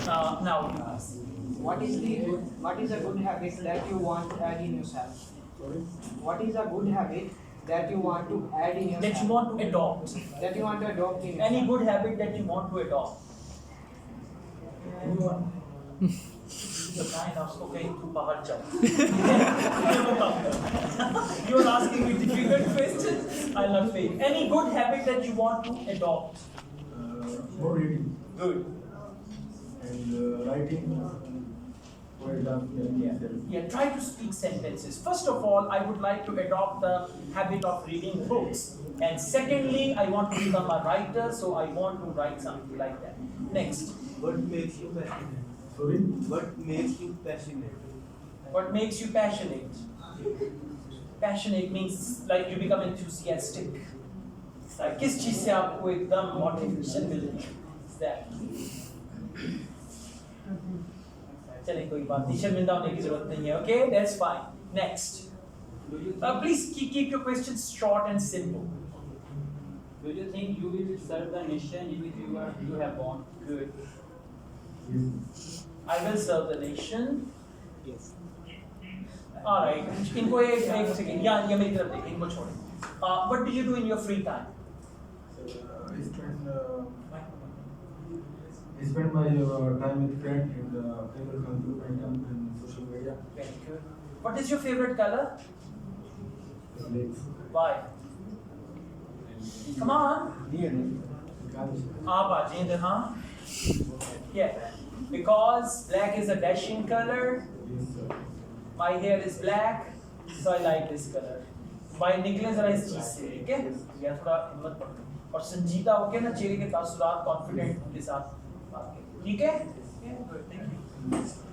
Now you ask. What is a good habit that you want to add in yourself? What is a good habit that you want to add in yourself? That you want to adopt. That you want to adopt in yourself. Any good habit that you want to adopt. The kind of okay to bahar jao. You are asking me difficult questions. I love it. Any good habit that you want to adopt. More reading Good. and writing. For example, Yeah, try to speak sentences. First of all, I would like to adopt the habit of reading books. And secondly, I want to become a writer, so I want to write something like that. Next. What makes you passionate? Sorry? What makes you passionate? What makes you passionate? Passionate means like you become enthusiastic. Like किस चीज से आपको एकदम motivation मिलती है? Is that? चलिए कोई बात नहीं, शर्मिंदा होने की जरूरत नहीं है. Okay, that's fine. Next. Please keep your questions short and simple. Do you think you will serve the nation if you have born? Good. I will serve the nation. Yes. All right. इनको एक second या मेरी तरफ देखिए, इनको छोड़ें. What do you do in your free time? I spend my time with friends in the favorite computer and social media. Very good. What is your favorite color? Lakes. Why? Come on. आप आ जाइए इधर, हाँ. Yeah. Because black is a dashing color. Yes, sir. My hair is black, so I like this color. Why निकले जरा इस चीज से, ठीक है? या थोड़ा हिम्मत पकड़ो और संजीदा होके ना चेहरे के तासुरात कॉन्फिडेंट के साथ बात करें, ठीक है? Good, thank you.